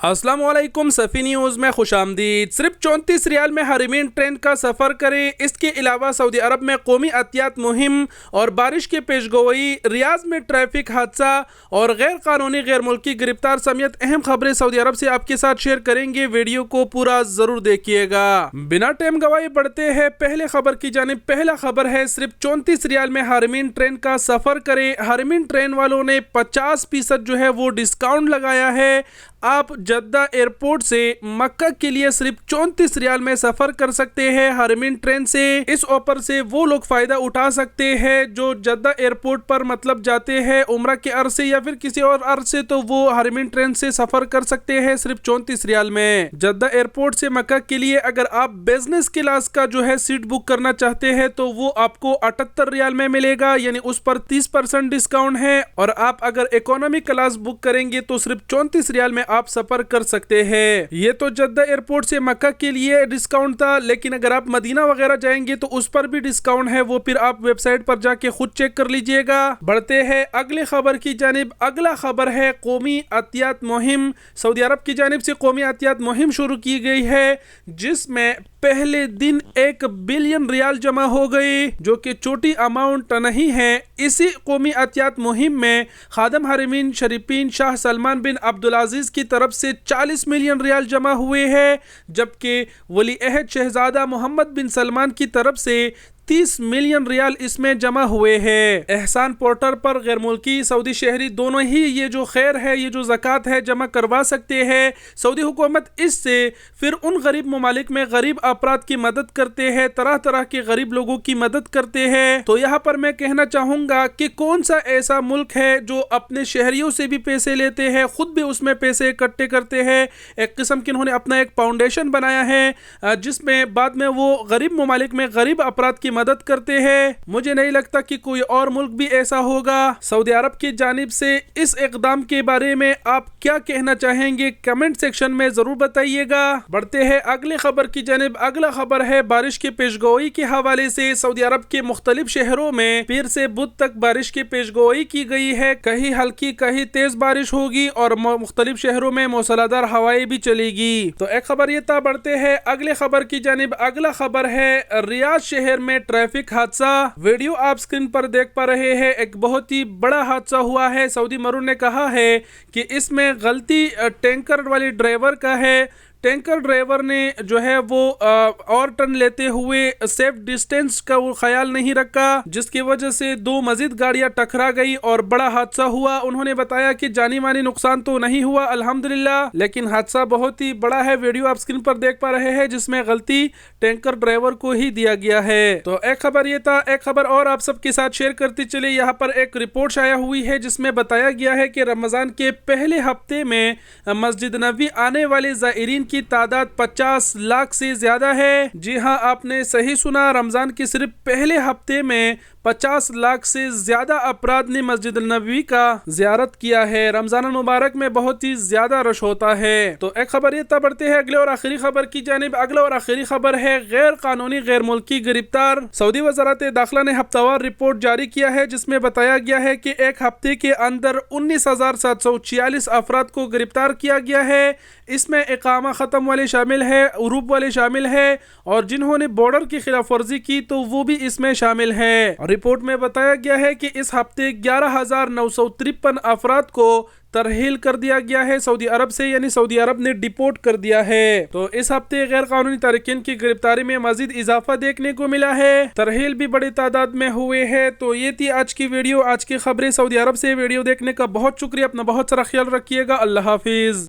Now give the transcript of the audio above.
अस्सलाम वालेकुम, सफ़ी न्यूज़ में खुश आमदीद। सिर्फ 34 रियाल में हरमीन ट्रेन का सफ़र करें। इसके अलावा सऊदी अरब में कौमी एहतियात मुहिम और बारिश के पेशगोई, रियाज में ट्रैफिक हादसा और गैर कानूनी गैर मुल्की गिरफ्तार समेत अहम खबरें सऊदी अरब से आपके साथ शेयर करेंगे। वीडियो को पूरा ज़रूर देखिएगा। बिना टाइम गवाए बढ़ते हैं पहले खबर की जानिब। पहला खबर है, सिर्फ 34 रियाल में हरमीन ट्रेन का सफ़र करें। हरमीन ट्रेन वालों ने 50% जो है वो डिस्काउंट लगाया है। आप जद्दा एयरपोर्ट से मक्का के लिए सिर्फ 34 रियाल में सफर कर सकते हैं हरमीन ट्रेन से। इस ऑफर से वो लोग फायदा उठा सकते हैं जो जद्दा एयरपोर्ट पर मतलब जाते हैं उम्रा के अर्ज से या फिर किसी और अर्ज से, तो वो हरमीन ट्रेन से सफर कर सकते हैं सिर्फ 34 रियाल में। जद्दा एयरपोर्ट से मक्का के लिए अगर आप बिजनेस क्लास का जो है सीट बुक करना चाहते हैं तो वो आपको 78 रियाल में मिलेगा, यानी उस पर 30% डिस्काउंट है। और आप अगर इकोनॉमी क्लास बुक करेंगे तो सिर्फ 34 रियाल में आप सफर कर सकते हैं। ये तो जद्दा एयरपोर्ट से मक्का के लिए डिस्काउंट था, लेकिन अगर आप मदीना वगैरह जाएंगे तो उस पर भी डिस्काउंट है, वो फिर आप वेबसाइट पर जाके खुद चेक कर लीजिएगा। बढ़ते हैं अगले खबर की जानिब। अगला खबर है कौमी एहतियात मुहिम। सऊदी अरब की जानिब से कौमी एहतियात मुहिम शुरू की गई है, जिसमें पहले दिन 1 बिलियन रियाल जमा हो गई, जो कि छोटी अमाउंट नहीं है। इसी कौमी एहतियात मुहिम में खादम हरमीन शरीफीन शाह सलमान बिन अब्दुल अजीज की तरफ से 40 मिलियन रियाल जमा हुए हैं, जबकि वली अहद शहजादा मोहम्मद बिन सलमान की तरफ से 30 मिलियन रियाल इसमें जमा हुए हैं। एहसान पोर्टल पर गैर मुल्की सऊदी शहरी दोनों ही ये जो खैर है, ये जो ज़कात है, जमा करवा सकते हैं। सऊदी हुकूमत इससे फिर उन गरीब ममालिक में गरीब अफराद की मदद करते हैं, तरह तरह के गरीब लोगों की मदद करते हैं। तो यहाँ पर मैं कहना चाहूँगा कि कौन सा ऐसा मुल्क है जो अपने शहरियों से भी पैसे लेते हैं, खुद भी उसमें पैसे इकट्ठे करते हैं। एक किस्म की उन्होंने अपना एक फाउंडेशन बनाया है जिसमें बाद में वो गरीब ममालिक में गरीब अफराद की मदद करते हैं। मुझे नहीं लगता कि कोई और मुल्क भी ऐसा होगा। सऊदी अरब की जानिब से इस इकदाम के बारे में आप क्या कहना चाहेंगे, कमेंट सेक्शन में जरूर बताइएगा। बढ़ते हैं अगले खबर की जानिब। अगला खबर है बारिश की पेशगोई के हवाले से। सऊदी अरब के मुख्तलिफ शहरों में पीर से बुध तक बारिश की पेशगोई की गई है। कहीं हल्की कहीं तेज बारिश होगी और मुख्तलिफ शहरों में मूसलाधार हवाएं भी चलेगी। तो एक खबर ये था। बढ़ते हैं अगले खबर की जानिब। अगला खबर है रियाद शहर में ट्रैफिक हादसा। वीडियो आप स्क्रीन पर देख पा रहे हैं। एक बहुत ही बड़ा हादसा हुआ है। सऊदी मरून ने कहा है कि इसमें गलती टैंकर वाले ड्राइवर का है। टैंकर ड्राइवर ने जो है वो और टर्न लेते हुए सेफ डिस्टेंस का वो ख्याल नहीं रखा, जिसकी वजह से 2 मजीद गाड़ियां टकरा गई और बड़ा हादसा हुआ। उन्होंने बताया कि जानी मानी नुकसान तो नहीं हुआ अल्हम्दुलिल्लाह, लेकिन हादसा बहुत ही बड़ा है। वीडियो आप स्क्रीन पर देख पा रहे हैं, जिसमें गलती टैंकर ड्राइवर को ही दिया गया है। तो एक खबर ये था। एक खबर और आप सबके साथ शेयर करते चले। यहाँ पर एक रिपोर्ट शाया हुई है जिसमें बताया गया है कि रमजान के पहले हफ्ते में मस्जिद नबी आने वाले ज़ायरीन की तादाद 50 लाख से ज्यादा है। जी हां, आपने सही सुना। रमजान के सिर्फ पहले हफ्ते में 50 लाख से ज्यादा अफराद ने मस्जिद नबवी का ज़ियारत किया है। रमजान मुबारक में बहुत ही ज्यादा रश होता है। तो एक खबर ये था। बढ़ते हैं अगले और आखिरी खबर की जानिब। अगला और आखिरी खबर है गैर कानूनी गैर मुल्की गिरफ्तार। सऊदी वज़ारत दाखिला ने हफ्तावार रिपोर्ट जारी किया है, जिसमें बताया गया है कि एक हफ्ते के अंदर 19,746 अफराद को गिरफ्तार किया गया है। इसमें इकामा ख़त्म वाले शामिल है, उरूब वाले शामिल है, और जिन्होंने बॉर्डर की खिलाफ वर्जी की तो वो भी इसमें शामिल है। रिपोर्ट में बताया गया है कि इस हफ्ते 11,953 अफराद को तरहील कर दिया गया है सऊदी अरब से, यानी सऊदी अरब ने डिपोर्ट कर दिया है। तो इस हफ्ते गैर कानूनी तारिकीन की गिरफ्तारी में मजीद इजाफा देखने को मिला है। तरहील भी बड़ी तादाद में हुए हैं। तो ये थी आज की वीडियो, आज की खबरें सऊदी अरब से। वीडियो देखने का बहुत शुक्रिया। अपना बहुत सारा ख्याल रखिएगा। अल्लाह हाफिज।